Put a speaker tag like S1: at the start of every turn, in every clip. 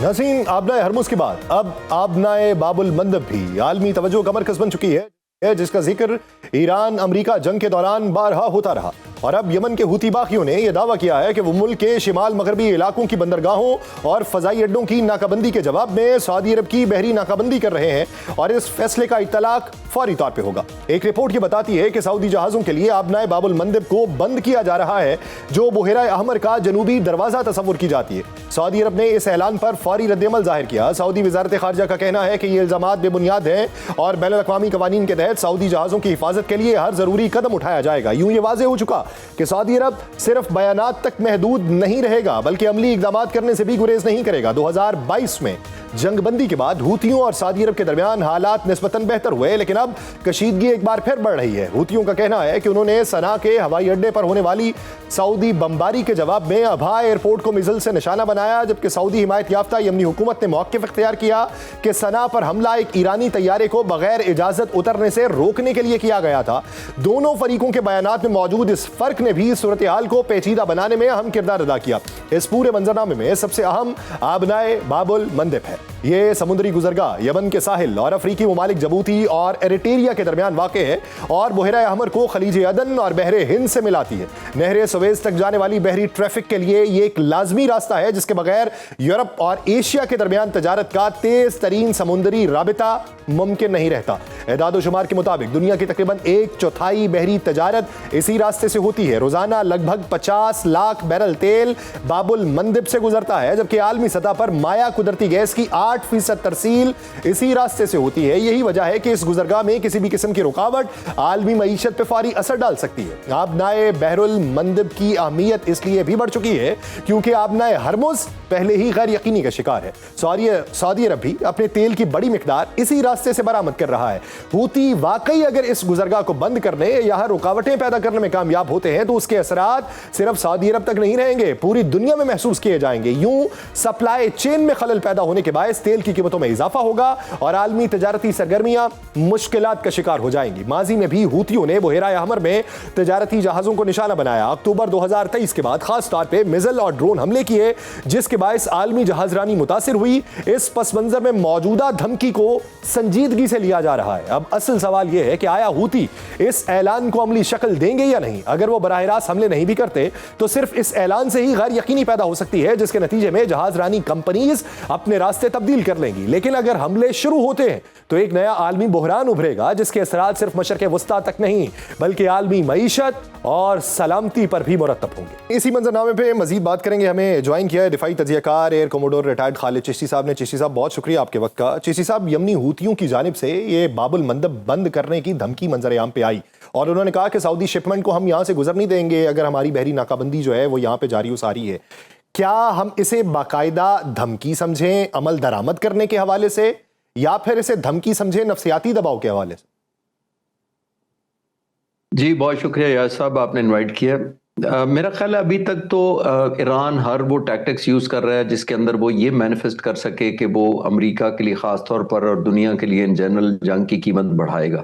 S1: नसीम, आबनाए हरमुज के बाद अब आबनाए बाबुल मंदब भी आलमी तवज्जो का मरकज बन चुकी है, जिसका जिक्र ईरान अमेरिका जंग के दौरान बारहा होता रहा। और अब यमन के हूती बागियों ने यह दावा किया है कि वो मुल्क के शिमाल मगरबी इलाकों की बंदरगाहों और फजाई अड्डों की नाकाबंदी के जवाब में सऊदी अरब की बहरी नाकाबंदी कर रहे हैं और इस फैसले का इत्तलाक फौरी तौर पे होगा। एक रिपोर्ट ये बताती है कि सऊदी जहाजों के लिए आबनाए बाबुल मंदब को बंद किया जा रहा है, जो बुहेरा अहमर का जनूबी दरवाजा तस्वुर की जाती है। सऊदी अरब ने इस ऐलान पर फौरी रद्दअमल जाहिर किया। सऊदी वजारत खारजा का कहना है कि ये इल्जामात बेबुनियाद हैं और बैनुल अक़वामी कवानीन के तहत सऊदी जहाजों की हिफाजत के लिए हर जरूरी कदम उठाया जाएगा। यूं ये वाज़ेह हो चुका कि सऊदी अरब सिर्फ बयानात तक महदूद नहीं रहेगा, बल्कि अमली इक़दामात करने से भी गुरेज नहीं करेगा। 2022 में जंगबंदी के बाद हूतियों और सऊदी अरब के दरमियान हालात निस्बतन बेहतर हुए, लेकिन अब कशीदगी एक बार फिर बढ़ रही है। हूतियों का कहना है कि उन्होंने सना के हवाई अड्डे पर होने वाली सऊदी बमबारी के जवाब में अबहा एयरपोर्ट को मिसाइल से निशाना बनाया, जबकि सऊदी हिमायत याफ्ता यमनी हुकूमत ने मौक़िफ़ इख्तियार किया कि सना पर हमला एक ईरानी तैयारे को बगैर इजाजत उतरने से रोकने के लिए किया गया था। दोनों फरीकों के बयानात में मौजूद इस फर्क ने भी सूरत हाल को पेचीदा बनाने में अहम किरदार अदा किया। इस पूरे मंजरनामे में सबसे अहम आबनाए बाबुल मंदब है। ये समुद्री गुजरगाह यमन के साहिल और अफ्रीकी ममालिक जबूती और एरिटेरिया के दरमियान वाक़े है और बुहेरा अहमर को खलीज अदन और बहरे हिंद से मिलाती है। नहरे सुवेज तक जाने वाली बहरी ट्रैफिक के लिए ये एक लाजमी रास्ता है, जिसके बगैर यूरोप और एशिया के दरमियान तजारत का तेज तरीन समुद्री राबिता मुमकिन नहीं रहता। एदाद शुमार के मुताबिक दुनिया की तकरीबन 1/4 बहरी तजारत इसी रास्ते से होती है। रोजाना लगभग 50 लाख बैरल तेल बाबुल मंदब से गुजरता है, जबकि आलमी सतह पर माया कुदरती गैस की 8% तरसील इसी रास्ते से होती है। यही वजह है कि इस गुजरगाह में किसी भी किस्म की रुकावट आलमी मईशत पर फौरी असर डाल सकती है। आबनाए बहरुल मंदब की अहमियत इसलिए भी बढ़ चुकी है क्योंकि आबनाए हरमुज पहले ही गैर यकीनी का शिकार है। सऊदी अरब भी अपने तेल की बड़ी मिकदार इसी रास्ते से बरामद कर रहा है। हूती वाकई अगर इस गुजरगाह को बंद करने या रुकावटें पैदा करने में कामयाब होते हैं तो उसके असरात सिर्फ सऊदी अरब तक नहीं रहेंगे, पूरी दुनिया में महसूस किए जाएंगे। यूं सप्लाई चेन में खलल पैदा होने के बायस तेल की कीमतों में इजाफा होगा और आलमी तजारती सरगर्मियां मुश्किलात का शिकार हो जाएंगी। माजी में भी हूतियों ने बुहेरा अहमर में तजारती जहाजों को निशाना बनाया। अक्टूबर 2023 के बाद खास तौर पर मिसाइल और ड्रोन हमले किए, जिसके बायस आलमी जहाजरानी मुतासिर हुई। इस पस मंजर में मौजूदा धमकी को संजीदगी से लिया जा रहा है। अब असल सवाल यह है कि आया हूती इस ऐलान को अमली शक्ल देंगे या नहीं। अगर वो बराह रास्त हमले नहीं भी करते तो सिर्फ इस ऐलान से ही गैर यकीनी पैदा हो सकती है, जिसके नतीजे में जहाजरानी कंपनीज अपने रास्ते तब्दील कर लेंगी। लेकिन अगर हमले शुरू होते हैं तो एक नया आलमी बहरान उभरेगा, जिसके असरात सिर्फ मशरक़ वस्ता तक नहीं बल्कि आलमी मईशत और सलामती पर भी मुरतब होंगे। इसी मंजरनामे पे मजीद बात करेंगे। हमें ज्वाइन किया है दिफाई तजियाकार air commodore retired Khalid Chishti साहब ने। चिश्ती साहब, बहुत शुक्रिया आपके वक्त का। चिश्ती साहब, यमनी हूतियों की जानिब से ये बाबुल मंदब बंद करने की धमकी मंजर-ए-आम पे आई और उन्होंने कहा कि सऊदी शिपमेंट को हम यहाँ से गुजर नहीं देंगे अगर हमारी बहरी नाकाबंदी जो है वो यहाँ पे जारी उसारी है। क्या हम इसे बाकायदा धमकी समझें अमल दरामद करने के हवाले से, या फिर इसे धमकी समझें नफ्सियाती दबाव के हवाले से?
S2: जी बहुत शुक्रिया यार साहब, आपने इनवाइट किया। मेरा ख्याल है अभी तक तो ईरान हर वो टैक्टिक्स यूज कर रहा है जिसके अंदर वो ये मैनिफेस्ट कर सके कि वो अमेरिका के लिए खास तौर पर और दुनिया के लिए इन जनरल जंग की कीमत बढ़ाएगा।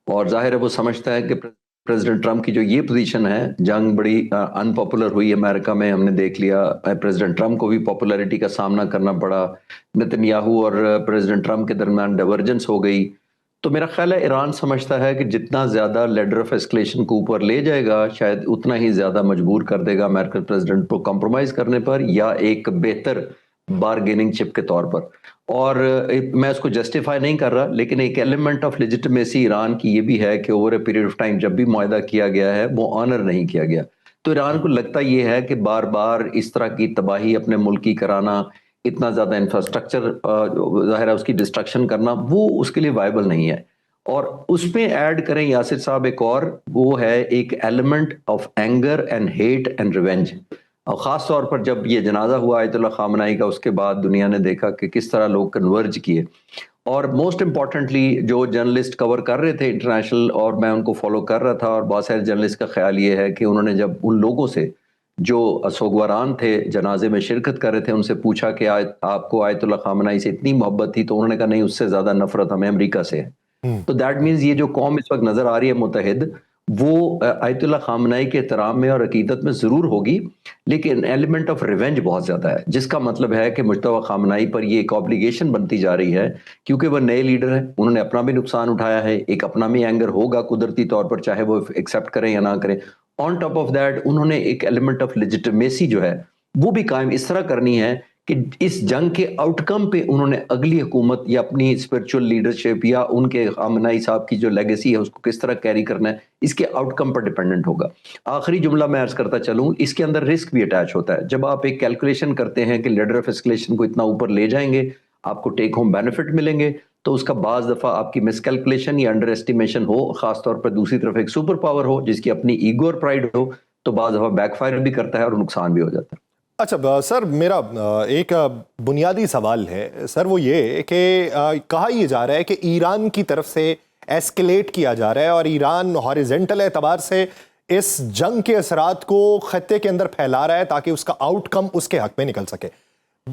S2: और जाहिर है वो समझता है कि प्रेसिडेंट ट्रंप की जो ये पोजीशन है, जंग बड़ी अनपॉपुलर हुई अमेरिका में, हमने देख लिया। प्रेसिडेंट ट्रंप को भी पॉपुलैरिटी का सामना करना पड़ा। नेतन्याहू और प्रेसिडेंट ट्रंप के दरमियान डाइवर्जेंस हो गई। तो मेरा ख्याल है ईरान समझता है कि जितना ज्यादा लेडर ऑफ एस्केलेशन को ऊपर ले जाएगा शायद उतना ही ज्यादा मजबूर कर देगा अमेरिकन प्रेसिडेंट को कॉम्प्रोमाइज करने पर या एक बेहतर बारगेनिंग चिप के तौर पर। और मैं उसको जस्टिफाई नहीं कर रहा, लेकिन एक एलिमेंट ऑफ लेजिटिमेसी ईरान की ये भी है कि over a period of time जब भी मुआहदा किया गया है वो ऑनर नहीं किया गया। तो ईरान को लगता ये है कि बार बार इस तरह की तबाही अपने मुल्क की कराना, इतना ज्यादा इंफ्रास्ट्रक्चर जाहिर है उसकी डिस्ट्रक्शन करना, वो उसके लिए वायबल नहीं है। और उसमें ऐड करें यासिर साहब एक और, वो है एक element of anger and hate and revenge. और ख़ास तौर पर जब ये जनाजा हुआ आयतुल्लाह खामनाई का, उसके बाद दुनिया ने देखा कि किस तरह लोग कन्वर्ज किए। और मोस्ट इम्पॉर्टेंटली जो जर्नलिस्ट कवर कर रहे थे इंटरनेशनल, और मैं उनको फॉलो कर रहा था, और बहुत सारे जर्नलिस्ट का ख्याल ये है कि उन्होंने जब उन लोगों से जो सोगवारान थे जनाजे में शिरकत कर रहे थे उनसे पूछा कि आपको आयतुल्लाह खामनाई से इतनी मोहब्बत थी, तो उन्होंने कहा नहीं, उससे ज़्यादा नफरत हमें अमेरिका से है। तो दैट मीन्स ये जो कौम इस वक्त नज़र आ रही है मुत्तहिद, वो आयतुल्लाह खामनाई के एहतराम में और अकीदत में ज़रूर होगी, लेकिन एलिमेंट ऑफ रिवेंज बहुत ज़्यादा है, जिसका मतलब है कि मुज्तबा खामनाई पर ये एक ऑब्लिगेशन बनती जा रही है, क्योंकि वो नए लीडर हैं, उन्होंने अपना भी नुकसान उठाया है, एक अपना भी एंगर होगा कुदरती तौर पर, चाहे वो एक्सेप्ट करें या ना करें। ऑन टॉप ऑफ दैट उन्होंने एक एलिमेंट ऑफ लेजिटिमेसी जो है, वो भी कायम इस तरह करनी है कि इस जंग के आउटकम पे उन्होंने अगली हुकूमत या अपनी स्पिरिचुअल लीडरशिप या उनके खामनाई साहब की जो लेगेसी है उसको किस तरह कैरी करना है, इसके आउटकम पर डिपेंडेंट होगा। आखिरी जुमला मैं अर्ज करता चलूं, इसके अंदर रिस्क भी अटैच होता है। जब आप एक कैलकुलेशन करते हैं कि लीडर ऑफ एस्केलेशन को इतना ऊपर ले जाएंगे, आपको टेक होम बेनिफिट मिलेंगे, तो उसका बाज दफा आपकी मिसकैलकुलेशन या अंडर एस्टिमेशन हो, खासतौर पर दूसरी तरफ एक सुपर पावर हो जिसकी अपनी ईगो और प्राइड हो, तो बाज दफा बैकफायर भी करता है और नुकसान भी हो जाता है।
S1: अच्छा सर, मेरा एक बुनियादी सवाल है सर, वो ये कि कहा यह जा रहा है कि ईरान की तरफ से एस्केलेट किया जा रहा है और ईरान हॉरिजेंटल एतबार से इस जंग के असरात को खत्ते के अंदर फैला रहा है ताकि उसका आउटकम उसके हक में निकल सके।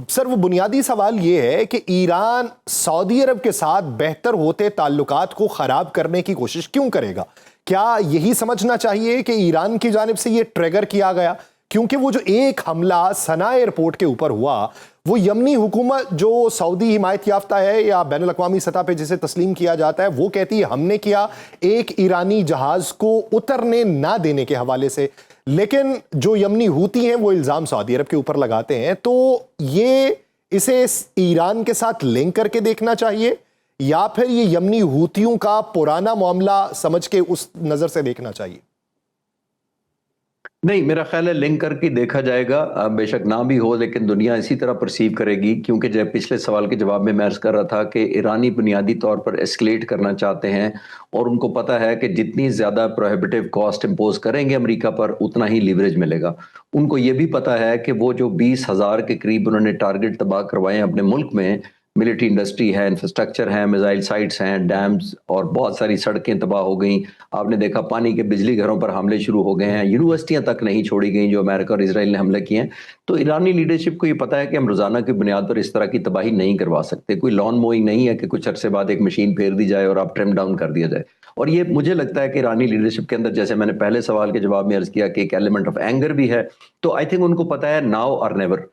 S1: सर, वो बुनियादी सवाल ये है कि ईरान सऊदी अरब के साथ बेहतर होते ताल्लुकात को खराब करने की कोशिश क्यों करेगा? क्या यही समझना चाहिए कि ईरान की जानिब से ये ट्रिगर किया गया? क्योंकि वो जो एक हमला सना एयरपोर्ट के ऊपर हुआ, वो यमनी हुकूमत जो सऊदी हिमायत याफ्ता है या बैनुल अक़वामी सतह पे जिसे तस्लीम किया जाता है, वो कहती है हमने किया, एक ईरानी जहाज को उतरने ना देने के हवाले से। लेकिन जो यमनी हूती हैं वो इल्ज़ाम सऊदी अरब के ऊपर लगाते हैं। तो ये इसे ईरान के साथ लिंक करके देखना चाहिए या फिर ये यमनी हूतियों का पुराना मामला समझ के उस नज़र से देखना चाहिए?
S2: नहीं, मेरा ख्याल है लिंक करके देखा जाएगा, बेशक ना भी हो, लेकिन दुनिया इसी तरह परसीव करेगी, क्योंकि जब पिछले सवाल के जवाब में मैं अर्ज कर रहा था कि ईरानी बुनियादी तौर पर एस्केलेट करना चाहते हैं और उनको पता है कि जितनी ज़्यादा प्रोहिबिटिव कॉस्ट इम्पोज करेंगे अमेरिका पर, उतना ही लीवरेज मिलेगा। उनको ये भी पता है कि वो जो 20,000 के करीब उन्होंने टारगेट तबाह करवाए हैं अपने मुल्क में, मिलिट्री इंडस्ट्री है, इंफ्रास्ट्रक्चर है, मिसाइल साइट्स हैं, डैम्स और बहुत सारी सड़कें तबाह हो गई। आपने देखा पानी के बिजली घरों पर हमले शुरू हो गए हैं, यूनिवर्सिटियां तक नहीं छोड़ी गई जो अमेरिका और इसराइल ने हमले किए हैं। तो ईरानी लीडरशिप को ये पता है कि हम रोजाना की बुनियाद पर इस तरह की तबाही नहीं करवा सकते। कोई लॉन मोइंग नहीं है कि कुछ अरसे बाद एक मशीन फेर दी जाए और आप ट्रिम डाउन कर दिया जाए। और ये मुझे लगता है कि ईरानी लीडरशिप के अंदर, जैसे मैंने पहले सवाल के जवाब में अर्ज किया, कि एक एलिमेंट ऑफ एंगर भी है। तो आई थिंक उनको पता है नाउ और नेवर।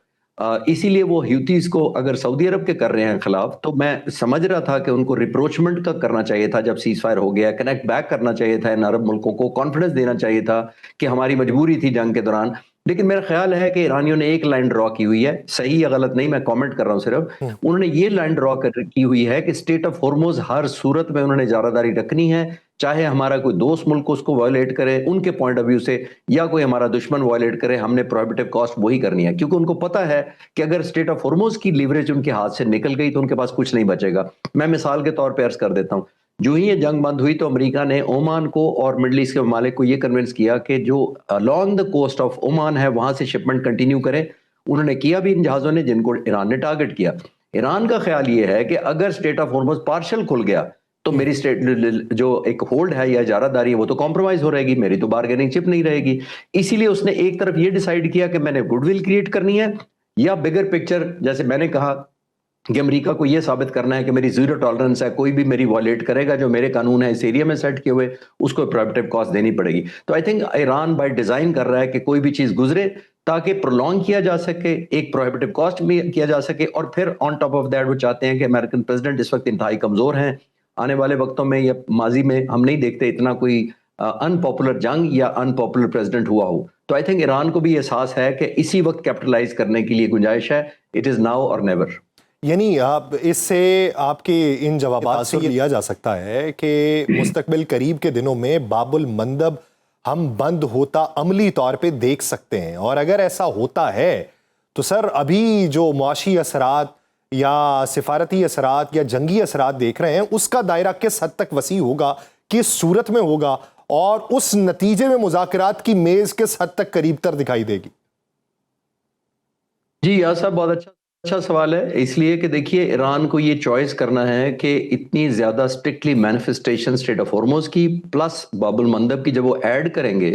S2: इसीलिए वो ह्यूतीज को अगर सऊदी अरब के कर रहे हैं खिलाफ, तो मैं समझ रहा था कि उनको रिप्रोचमेंट का करना चाहिए था जब सीज फायर हो गया, कनेक्ट बैक करना चाहिए था इन अरब मुल्कों को, कॉन्फिडेंस देना चाहिए था कि हमारी मजबूरी थी जंग के दौरान। लेकिन मेरा ख्याल है कि ईरानियों ने एक लाइन ड्रॉ की हुई है, सही या गलत नहीं, मैं कमेंट कर रहा हूं सिर्फ। उन्होंने ये लाइन ड्रॉ की हुई है कि स्टेट ऑफ हॉर्मुज हर सूरत में उन्होंने जारादारी रखनी है, चाहे हमारा कोई दोस्त मुल्क उसको वायलेट करे उनके पॉइंट ऑफ व्यू से, या कोई हमारा दुश्मन वायलेट करे, हमने प्रोहिबिटिव कॉस्ट वही करनी है। क्योंकि उनको पता है कि अगर स्टेट ऑफ हॉर्मुज की लीवरेज उनके हाथ से निकल गई तो उनके पास कुछ नहीं बचेगा। मैं मिसाल के तौर पर अर्ज कर देता हूं, जो ही ये जंग बंद हुई तो अमेरिका ने ओमान को और मिडल ईस्ट के ममालिक को ये कन्विंस किया कि जो along the coast of Oman है वहां से शिपमेंट कंटिन्यू करें। उन्होंने किया भी इन जहाजों ने जिनको ईरान ने टारगेट किया। ईरान का ख्याल ये है कि अगर स्टेट ऑफ हॉर्मुज पार्शियल खुल गया तो मेरी स्टेट जो एक होल्ड है या इजारादारी है वो तो कॉम्प्रोमाइज हो रहेगी, मेरी तो बार्गेनिंग चिप नहीं रहेगी। इसीलिए उसने एक तरफ ये डिसाइड किया कि मैंने गुडविल क्रिएट करनी है, या बिगर पिक्चर जैसे मैंने कहा कि अमेरिका को यह साबित करना है कि मेरी जीरो टॉलरेंस है, कोई भी मेरी वॉलेट करेगा जो मेरे कानून है इस एरिया में सेट किए हुए, उसको प्रोहिबिटिव कॉस्ट देनी पड़ेगी। तो I think Iran by design कर रहा है कि कोई भी चीज गुजरे ताकि प्रोलॉन्ग किया जा सके, एक प्रोहिबिटिव कॉस्ट भी किया जा सके, और फिर ऑन टॉप ऑफ दैट वो चाहते हैं कि अमेरिकन प्रेसिडेंट इस वक्त इंतहाई कमजोर हैं। आने वाले वक्तों में या माजी में हम नहीं देखते इतना कोई अनपॉपुलर जंग या अनपॉपुलर प्रेसिडेंट हुआ हो। तो आई थिंक ईरान को भी एहसास है कि इसी वक्त कैपिटलाइज करने के लिए गुंजाइश है। इट इज नाउ और नेवर।
S1: यानी आप इससे आपके इन जवाबात से लिया जा सकता है कि मुस्तकबिल करीब के दिनों में बाबुल मंदब हम बंद होता अमली तौर पे देख सकते हैं। और अगर ऐसा होता है तो सर अभी जो मुआशी असरात या सिफारती असरात या जंगी असरात देख रहे हैं उसका दायरा किस हद तक वसी होगा, किस सूरत में होगा, और उस नतीजे में मुज़ाकरात की मेज किस हद तक करीब तर दिखाई देगी?
S2: जी यार साहब, बहुत अच्छा सवाल है। इसलिए कि देखिए, ईरान को ये चॉइस करना है कि इतनी ज्यादा strictly manifestation state of Hormuz की प्लस बाबुल मंदब की जब वो ऐड करेंगे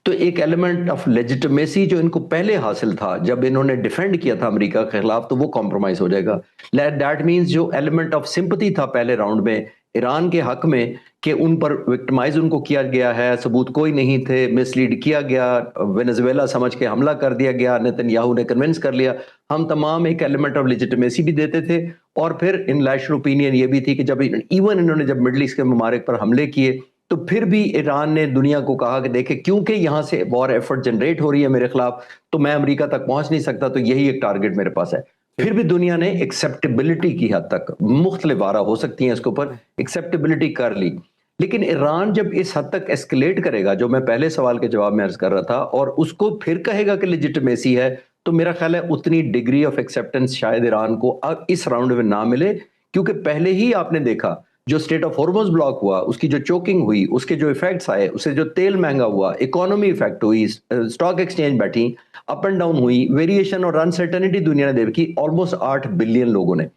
S2: तो एक एलिमेंट ऑफ लेजिटिमेसी जो इनको पहले हासिल था जब इन्होंने डिफेंड किया था अमेरिका के खिलाफ, तो वो कॉम्प्रोमाइज हो जाएगा। दैट मीन्स जो एलिमेंट ऑफ सिंपथी था पहले राउंड में, ईरान के हक में कि उन पर विक्टिमाइज उनको किया गया है, सबूत कोई नहीं थे, मिसलीड किया गया, वेनेजुएला समझ के हमला कर दिया गया, नेतन्याहू ने कन्विंस कर लिया, हम तमाम एक एलिमेंट ऑफ लेजिटिमेसी भी देते थे। और फिर इन नेशनल ओपिनियन ये भी थी कि जब इवन इन्होंने जब मिडल ईस्ट के ममालिक पर हमले किए तो फिर भी ईरान ने दुनिया को कहा कि देखे क्योंकि यहाँ से वॉर एफर्ट जनरेट हो रही है मेरे खिलाफ, तो मैं अमेरिका तक पहुंच नहीं सकता, तो यही एक टारगेट मेरे पास है। फिर भी दुनिया ने एक्सेप्टेबिलिटी की हद तक, मुख्तलिफ वारा हो सकती है इसके ऊपर, एक्सेप्टेबिलिटी कर ली। लेकिन ईरान जब इस हद तक एस्केलेट करेगा, जो मैं पहले सवाल के जवाब में अर्ज कर रहा था, और उसको फिर कहेगा कि लेजिटिमेसी है, तो मेरा ख्याल है उतनी डिग्री ऑफ एक्सेप्टेंस शायद ईरान को अब इस राउंड में ना मिले। क्योंकि पहले ही आपने देखा जो स्टेट ऑफ हॉर्मुज ब्लॉक हुआ, उसकी जो चोकिंग हुई, उसके जो इफेक्ट्स आए, उससे जो तेल महंगा हुआ, इकोनॉमी इफेक्ट हुई, स्टॉक एक्सचेंज बैठी, अप एंड डाउन हुई, वेरिएशन और अनसर्टेनिटी दुनिया ने देखी ऑलमोस्ट 8 बिलियन लोगों ने।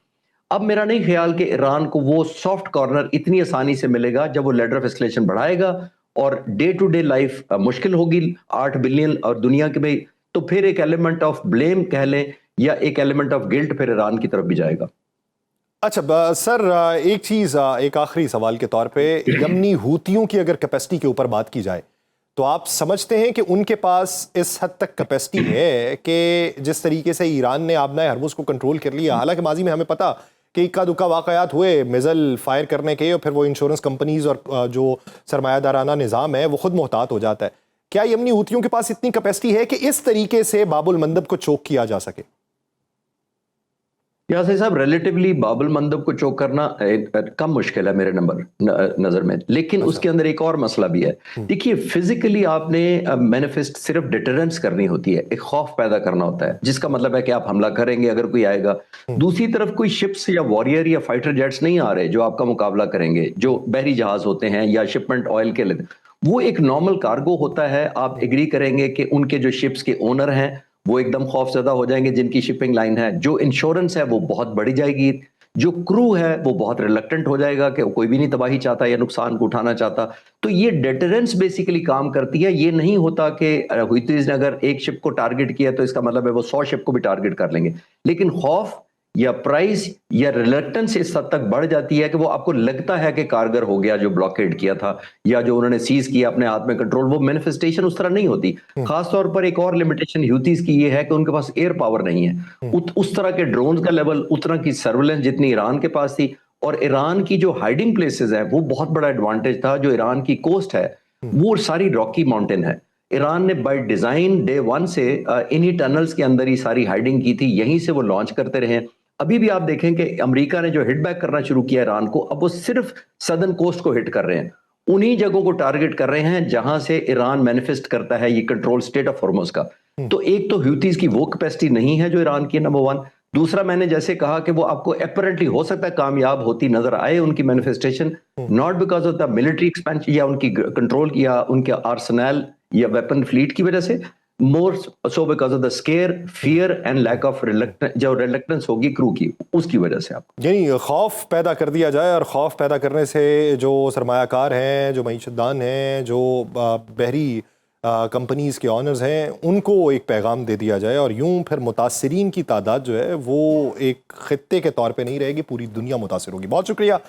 S2: अब मेरा नहीं ख्याल कि ईरान को वो सॉफ्ट कॉर्नर इतनी आसानी से मिलेगा जब वो लेडर ऑफ एस्केलेशन बढ़ाएगा और डे टू डे लाइफ मुश्किल होगी 8 बिलियन और दुनिया के में, तो फिर एक एलिमेंट ऑफ ब्लेम कह लें या एक एलिमेंट ऑफ गिल्ट फिर ईरान की तरफ भी जाएगा।
S1: अच्छा सर, एक चीज, एक आखिरी सवाल के तौर पे, यमनी हूतियों की अगर कैपेसिटी के ऊपर बात की जाए तो आप समझते हैं कि उनके पास इस हद तक कैपेसिटी है कि जिस तरीके से ईरान ने आबनाए हरमुज को कंट्रोल कर लिया, हालांकि माजी में हमें पता कि इक्का दुक्का वाकयात हुए मिज़ल फायर करने के, और फिर वो इंश्योरेंस कंपनीज और जो सरमायादाराना निज़ाम है वो खुद मोहतात हो जाता है। क्या यमनी हूतियों के पास इतनी कैपेसिटी है कि इस तरीके से बाबुल मंदब को चोक किया जा सके?
S2: यासिर साहब, रिलेटिवली बाबुल मंदब को चोक करना कम मुश्किल है मेरे नजर में, लेकिन उसके अंदर एक और मसला भी है। देखिए, फिजिकली आपने मैनिफेस्ट सिर्फ डिटरेंस करनी होती है, एक खौफ पैदा करना होता है, जिसका मतलब है कि आप हमला करेंगे अगर कोई आएगा। दूसरी तरफ कोई शिप्स या वॉरियर या फाइटर जेट्स नहीं आ रहे जो आपका मुकाबला करेंगे, जो बहरी जहाज होते हैं या शिपमेंट ऑयल के लिए, वो एक नॉर्मल कार्गो होता है। आप एग्री करेंगे कि उनके जो शिप्स के ओनर हैं वो एकदम खौफजदा हो जाएंगे, जिनकी शिपिंग लाइन है, जो इंश्योरेंस है वो बहुत बढ़ जाएगी, जो क्रू है वो बहुत रिलक्टेंट हो जाएगा कि कोई भी नहीं तबाही चाहता या नुकसान को उठाना चाहता। तो ये डेटरेंस बेसिकली काम करती है। ये नहीं होता कि हुतीज ने अगर एक शिप को टारगेट किया तो इसका मतलब है वो 100 शिप को भी टारगेट कर लेंगे, लेकिन खौफ या प्राइस या रिलक्टेंस इस हद तक बढ़ जाती है कि वो आपको लगता है कि कारगर हो गया जो ब्लॉकेड किया था या जो उन्होंने सीज किया अपने हाथ में कंट्रोल, वो मैनिफेस्टेशन उस तरह नहीं होती। खासतौर पर एक और लिमिटेशन ह्यूतीज की ये है कि उनके पास एयर पावर नहीं है, उस तरह के ड्रोन का लेवल, उतना की सर्वेलेंस जितनी ईरान के पास थी। और ईरान की जो हाइडिंग प्लेसेस है वो बहुत बड़ा एडवांटेज था। जो ईरान की कोस्ट है वो सारी रॉकी माउंटेन है। ईरान ने बाय डिजाइन डे 1 से इन्हीं टनल्स के अंदर ही सारी हाइडिंग की थी, यहीं से वो लॉन्च करते रहे। अभी भी आप देखें कि अमेरिका ने जो हिट बैक करना शुरू किया ईरान को, अब वो सिर्फ सदर्न कोस्ट को हिट कर रहे हैं, उन्हीं जगहों को टारगेट कर रहे हैं जहां से ईरान मैनिफेस्ट करता है ये कंट्रोल स्टेट ऑफ हॉर्मुज का। तो एक तो ह्यूतीज की वो कैपेसिटी नहीं है जो ईरान की, नंबर 1। दूसरा, मैंने जैसे कहा कि वो आपको अपरेंटली हो सकता है कामयाब होती नजर आए उनकी manifestation, not because of the military expansion या उनकी कंट्रोल या उनके आर्सेनल या वेपन फ्लीट की वजह से, more so because of the scare, fear and lack of जो रिलक्टेंस होगी क्रू की, उसकी वजह से। आप यानी
S1: खौफ पैदा कर दिया जाए, और खौफ पैदा करने से जो सरमायाकार हैं, जो मईशतदान हैं, जो बहरी कंपनीज के ऑनर्स हैं, उनको एक पैगाम दे दिया जाए, और यूं फिर मुतासिरीन की तादाद जो है वो एक खित्ते के तौर पे नहीं रहेगी, पूरी दुनिया मुतासिर होगी। बहुत शुक्रिया।